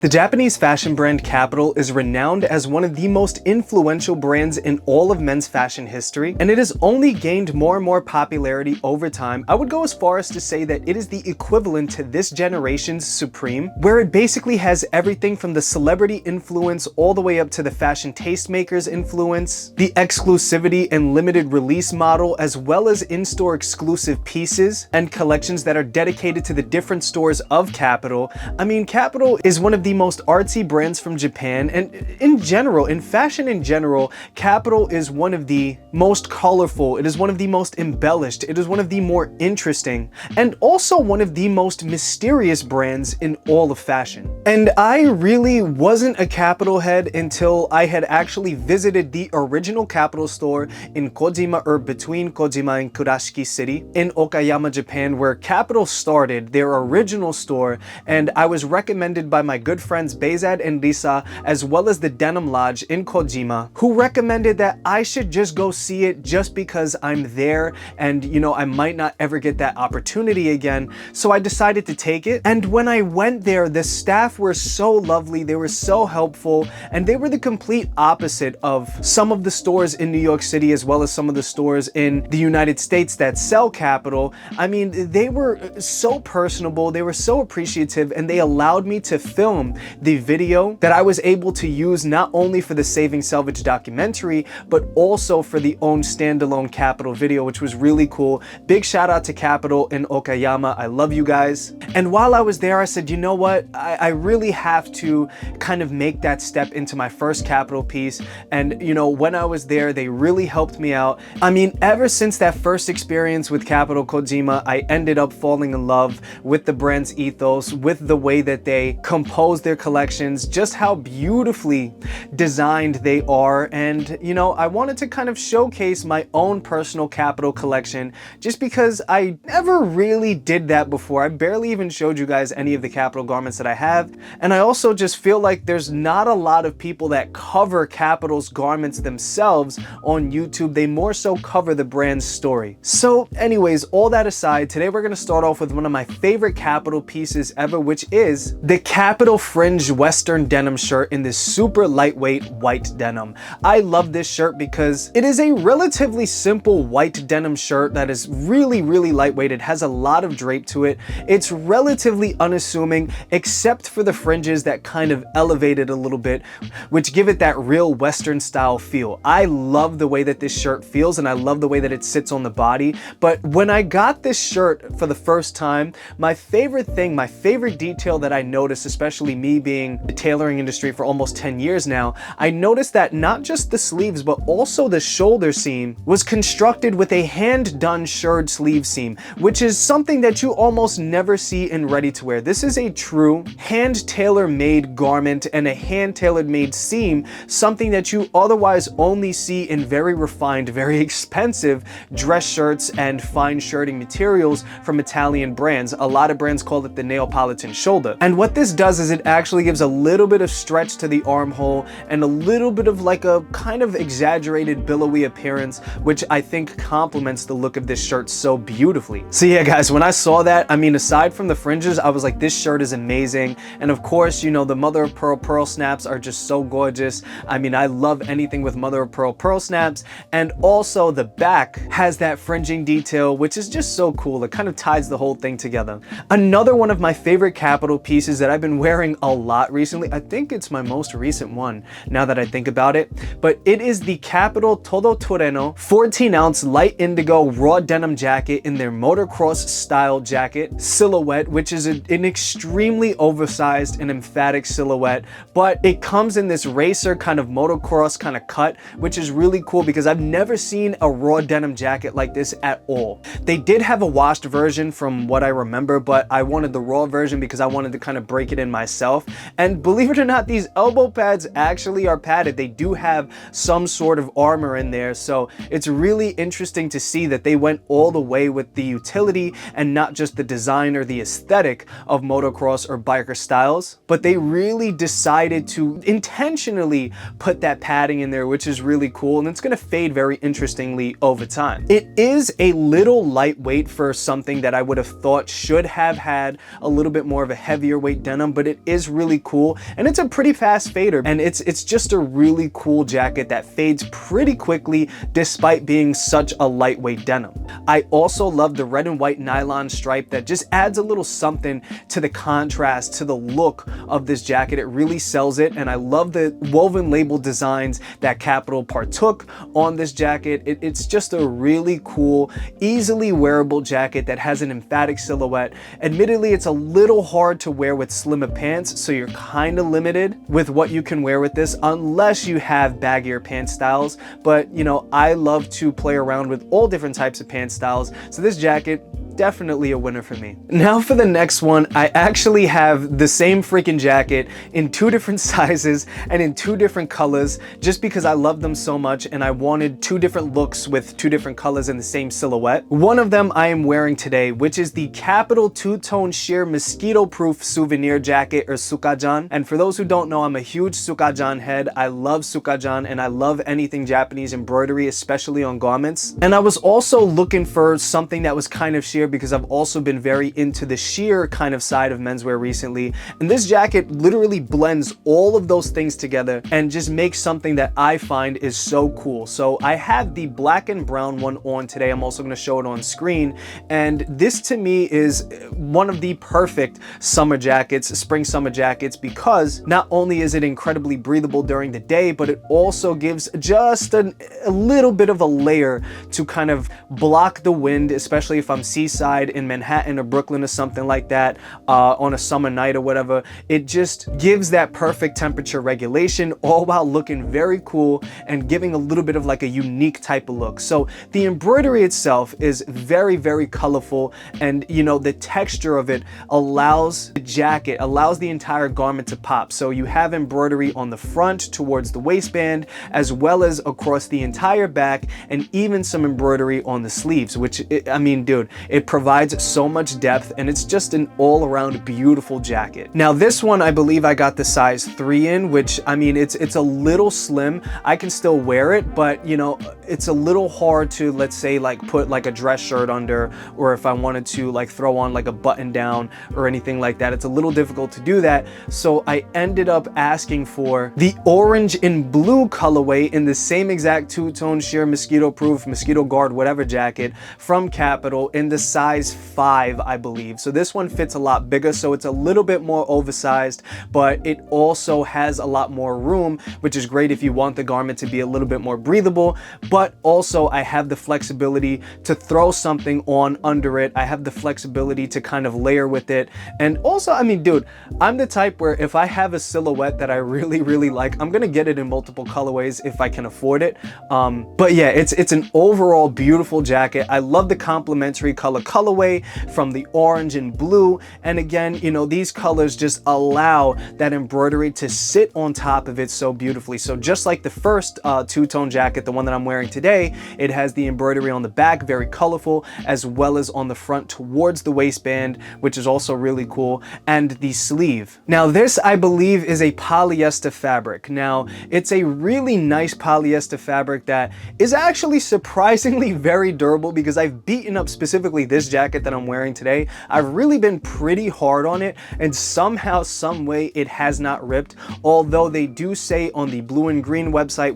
The Japanese fashion brand KAPITAL is renowned as one of the most influential brands in all of men's fashion history, and it has only gained more and more popularity over time. I would go as far as to say that it is the equivalent to this generation's Supreme, where it basically has everything from the celebrity influence all the way up to the fashion tastemakers influence, the exclusivity and limited release model, as well as in-store exclusive pieces and collections that are dedicated to the different stores of KAPITAL. I mean, KAPITAL is one of the most artsy brands from Japan, and in general, in fashion in general, KAPITAL is one of the most colorful, it is one of the most embellished, it is one of the more interesting, and also one of the most mysterious brands in all of fashion. And I really wasn't a KAPITAL head until I had actually visited the original KAPITAL store in Kojima, or between Kojima and Kurashiki City in Okayama, Japan, where KAPITAL started, their original store, and I was recommended by my good friends Bezad and Lisa, as well as the Denim Lodge in Kojima, who recommended that I should just go see it just because I'm there and, you know, I might not ever get that opportunity again. So I decided to take it. And when I went there, the staff were so lovely, they were so helpful, and they were the complete opposite of some of the stores in New York City, as well as some of the stores in the United States that sell KAPITAL. I mean, they were so personable, they were so appreciative, and they allowed me to film the video that I was able to use not only for the Saving Selvage documentary, but also for the own standalone KAPITAL video, which was really cool. Big shout out to KAPITAL in Okayama. I love you guys. And while I was there, I said, you know what? I really have to kind of make that step into my first KAPITAL piece. And, you know, when I was there, they really helped me out. I mean, ever since that first experience with KAPITAL Kojima, I ended up falling in love with the brand's ethos, with the way that they compose their collections, just how beautifully designed they are. And, you know, I wanted to kind of showcase my own personal KAPITAL collection just because I never really did that before. I barely even showed you guys any of the KAPITAL garments that I have. And I also just feel like there's not a lot of people that cover KAPITAL's garments themselves on YouTube. They more so cover the brand's story. So anyways, all that aside, today we're going to start off with one of my favorite KAPITAL pieces ever, which is the KAPITAL Fringe Western denim shirt in this super lightweight white denim. I love this shirt because it is a relatively simple white denim shirt that is really lightweight. It has a lot of drape to it. It's relatively unassuming, except for the fringes that kind of elevate it a little bit, which give it that real Western style feel. I love the way that this shirt feels, and I love the way that it sits on the body. But when I got this shirt for the first time, my favorite thing, my favorite detail that I noticed, especially me being the tailoring industry for almost 10 years now, I noticed that not just the sleeves, but also the shoulder seam was constructed with a hand-done shirred sleeve seam, which is something that you almost never see in ready-to-wear. This is a true hand-tailor-made garment and a hand-tailored-made seam, something that you otherwise only see in very refined, very expensive dress shirts and fine shirting materials from Italian brands. A lot of brands call it the Neapolitan shoulder. And what this does is it actually gives a little bit of stretch to the armhole and a little bit of like a kind of exaggerated billowy appearance, which I think complements the look of this shirt so beautifully. So yeah, guys, when I saw that, I mean, aside from the fringes, I was like, this shirt is amazing. And of course, you know, the mother of pearl snaps are just so gorgeous. I mean, I love anything with mother of pearl snaps. And also the back has that fringing detail, which is just so cool. It kind of ties the whole thing together. Another one of my favorite KAPITAL pieces that I've been wearing a lot recently, I think it's my most recent one now that I think about it, but it is the KAPITAL Todoterreno 14-ounce light indigo raw denim jacket in their Motocross style jacket silhouette, which is an extremely oversized and emphatic silhouette, but it comes in this racer kind of motocross kind of cut, which is really cool because I've never seen a raw denim jacket like this at all. They did have a washed version from what I remember, but I wanted the raw version because I wanted to kind of break it in myself. And believe it or not, these elbow pads actually are padded. They do have some sort of armor in there, so it's really interesting to see that they went all the way with the utility and not just the design or the aesthetic of motocross or biker styles, but they really decided to intentionally put that padding in there, which is really cool, and it's going to fade very interestingly over time. It is a little lightweight for something that I would have thought should have had a little bit more of a heavier weight denim, but it is really cool, and it's a pretty fast fader, and it's just a really cool jacket that fades pretty quickly despite being such a lightweight denim. I also love the red and white nylon stripe that just adds a little something to the contrast, to the look of this jacket. It really sells it, and I love the woven label designs that Kapital partook on this jacket. It's just a really cool, easily wearable jacket that has an emphatic silhouette. Admittedly, it's a little hard to wear with slimmer pants, so you're kind of limited with what you can wear with this unless you have baggier pant styles. But you know, I love to play around with all different types of pant styles, so this jacket definitely a winner for me. Now for the next one, I actually have the same freaking jacket in 2 different sizes and in 2 different colors, just because I love them so much and I wanted 2 different looks with 2 different colors in the same silhouette. One of them I am wearing today, which is the Kapital two-tone sheer mosquito proof souvenir jacket, or sukajan. And for those who don't know, I'm a huge sukajan head. I love sukajan and I love anything Japanese embroidery, especially on garments. And I was also looking for something that was kind of sheer, because I've also been very into the sheer kind of side of menswear recently, and this jacket literally blends all of those things together and just makes something that I find is so cool. So I have the black and brown one on today. I'm also going to show it on screen, and this to me is one of the perfect summer jackets, spring summer jackets, because not only is it incredibly breathable during the day, but it also gives just a little bit of a layer to kind of block the wind, especially if I'm seaside in Manhattan or Brooklyn or something like that on a summer night or whatever. It just gives that perfect temperature regulation, all while looking very cool and giving a little bit of like a unique type of look. So the embroidery itself is very, very colorful, and you know, the texture of it allows the jacket, allows the entire garment to pop. So you have embroidery on the front towards the waistband, as well as across the entire back, and even some embroidery on the sleeves, which I mean, dude, it provides so much depth, and it's just an all-around beautiful jacket. Now this one, I believe I got the size 3 in, which I mean, it's a little slim. I can still wear it, but you know, it's a little hard to, let's say, like put like a dress shirt under, or if I wanted to like throw on like a button down or anything like that, it's a little difficult to do that. So I ended up asking for the orange and blue colorway in the same exact two-tone sheer mosquito proof, mosquito guard, whatever jacket from Kapital in the size 5, I believe. So this one fits a lot bigger, so it's a little bit more oversized, but it also has a lot more room, which is great if you want the garment to be a little bit more breathable. But also I have the flexibility to throw something on under it. I have the flexibility to kind of layer with it. And also, I mean, dude, I'm the type where if I have a silhouette that I really, really like, I'm gonna get it in multiple colorways if I can afford it. But yeah, it's an overall beautiful jacket. I love the complementary colorway from the orange and blue, and again, you know, these colors just allow that embroidery to sit on top of it so beautifully. So just like the first two-tone jacket, the one that I'm wearing today, it has the embroidery on the back, very colorful, as well as on the front towards the waistband, which is also really cool, and the sleeve. Now this, I believe, is a polyester fabric. Now it's a really nice polyester fabric that is actually surprisingly very durable, because I've beaten up specifically this jacket that I'm wearing today. I've really been pretty hard on it, and somehow, some way, it has not ripped. Although they do say on the Blue and Green website,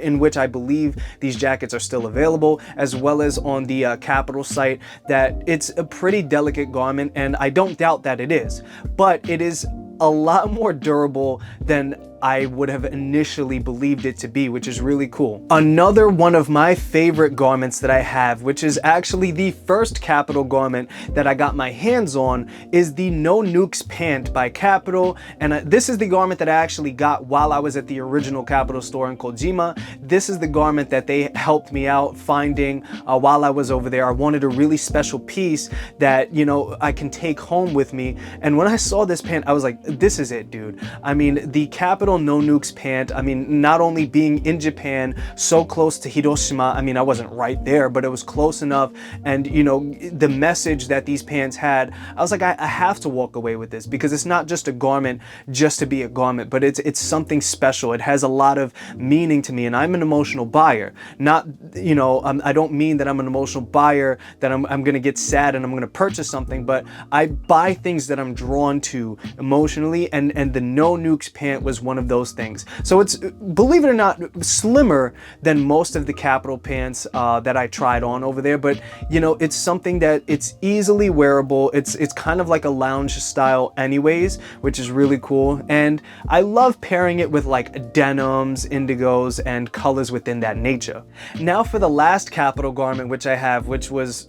in which I believe these jackets are still available, as well as on the Kapital site, that it's a pretty delicate garment, and I don't doubt that it is, but it is a lot more durable than I would have initially believed it to be, which is really cool. Another one of my favorite garments that I have, which is actually the first Kapital garment that I got my hands on, is the No Nukes pant by Kapital. And this is the garment that I actually got while I was at the original Kapital store in Kojima. This is the garment that they helped me out finding while I was over there. I wanted a really special piece that, you know, I can take home with me. And when I saw this pant, I was like, this is it, dude. I mean, the Kapital Capital No Nukes pant. I mean, not only being in Japan, so close to Hiroshima, I mean, I wasn't right there, but it was close enough. And you know, the message that these pants had, I was like, I have to walk away with this, because it's not just a garment just to be a garment, but it's something special. It has a lot of meaning to me, and I'm an emotional buyer. Not, you know, I don't mean that I'm an emotional buyer, that I'm gonna get sad and I'm gonna purchase something, but I buy things that I'm drawn to emotionally, and the No Nukes pant was one of those things. So it's, believe it or not, slimmer than most of the Kapital pants that I tried on over there, but you know, it's something that it's easily wearable. It's kind of like a lounge style anyways, which is really cool, and I love pairing it with like denims, indigos, and colors within that nature. Now for the last Kapital garment which I have, which was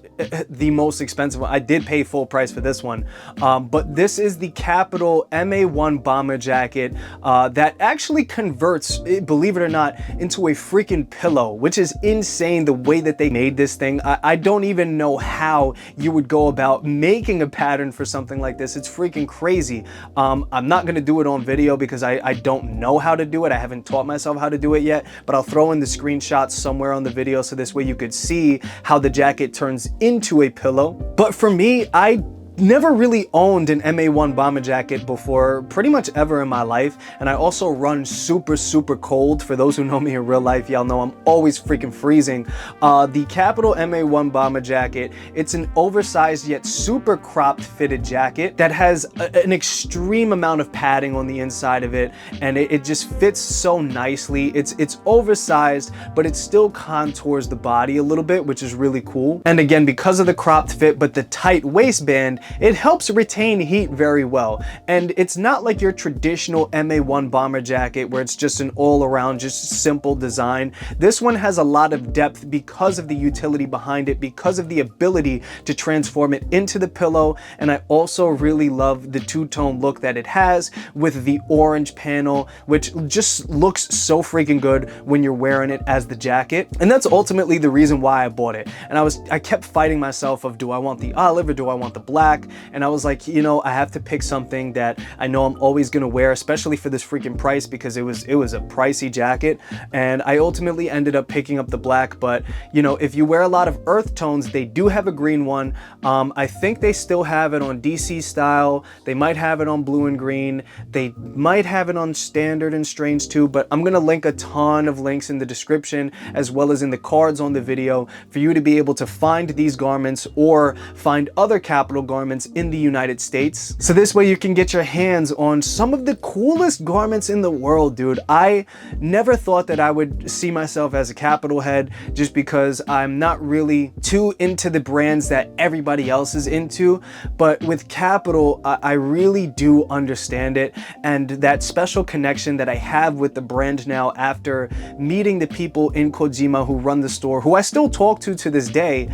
the most expensive one. I did pay full price for this one, but this is the Kapital MA1 bomber jacket that actually converts, believe it or not, into a freaking pillow, which is insane the way that they made this thing. I don't even know how you would go about making a pattern for something like this. It's freaking crazy. I'm not gonna do it on video because I don't know how to do it. I haven't taught myself how to do it yet, but I'll throw in the screenshots somewhere on the video so this way you could see how the jacket turns into a pillow. But for me, I never really owned an MA1 bomber jacket before pretty much ever in my life, and I also run super cold. For those who know me in real life, y'all know I'm always freaking freezing. The Kapital MA1 bomber jacket, it's an oversized yet super cropped fitted jacket that has an extreme amount of padding on the inside of it, and it just fits so nicely. It's oversized, but it still contours the body a little bit, which is really cool. And again, because of the cropped fit but the tight waistband, it helps retain heat very well. And it's not like your traditional MA1 bomber jacket where it's just an all-around, just simple design. This one has a lot of depth because of the utility behind it, because of the ability to transform it into the pillow. And I also really love the two-tone look that it has with the orange panel, which just looks so freaking good when you're wearing it as the jacket. And that's ultimately the reason why I bought it. And I kept fighting myself of, do I want the olive or do I want the black? And I was like, you know, I have to pick something that I know I'm always gonna wear, especially for this freaking price, because it was a pricey jacket. And I ultimately ended up picking up the black. But you know, if you wear a lot of earth tones, they do have a green one. I think they still have it on DC style. They might have it on blue and green. They might have it on standard and strange too, but I'm gonna link a ton of links in the description as well as in the cards on the video for you to be able to find these garments or find other Kapital garments in the United States. So this way you can get your hands on some of the coolest garments in the world, dude. I never thought that I would see myself as a Kapital head just because I'm not really too into the brands that everybody else is into. But with Kapital, I really do understand it, and that special connection that I have with the brand now after meeting the people in Kojima who run the store, who I still talk to this day,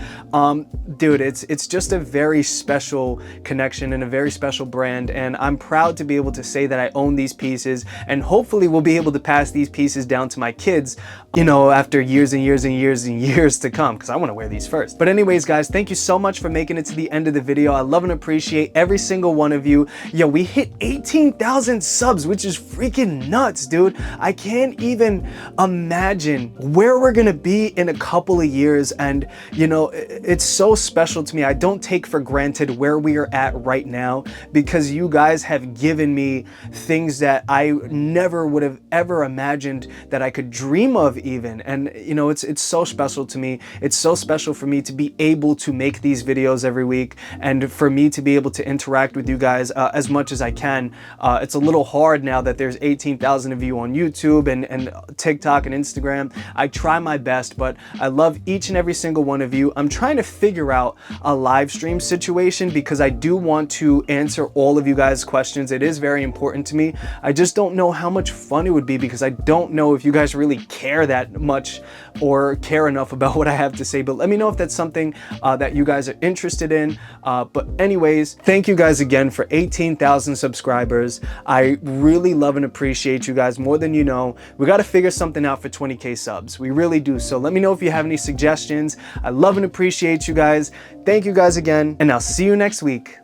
dude, it's just a very special connection and a very special brand, and I'm proud to be able to say that I own these pieces, and hopefully we'll be able to pass these pieces down to my kids, you know, after years and years and years and years to come, because I want to wear these first. But anyways, guys, thank you so much for making it to the end of the video. I love and appreciate every single one of you. Yo, we hit 18,000 subs, which is freaking nuts, dude. I can't even imagine where we're gonna be in a couple of years, and you know, it's so special to me. I don't take for granted where we are at right now, because you guys have given me things that I never would have ever imagined that I could dream of even. And you know, it's so special to me. It's so special for me to be able to make these videos every week, and for me to be able to interact with you guys as much as I can. It's a little hard now that there's 18,000 of you on YouTube and TikTok and Instagram. I try my best, but I love each and every single one of you. I'm trying to figure out a live stream situation because I do want to answer all of you guys' questions. It is very important to me. I just don't know how much fun it would be, because I don't know if you guys really care that much or care enough about what I have to say. But let me know if that's something that you guys are interested in. But anyways, thank you guys again for 18,000 subscribers. I really love and appreciate you guys more than you know. We got to figure something out for 20K subs. We really do. So let me know if you have any suggestions. I love and appreciate you guys. Thank you guys again, and I'll see you next week.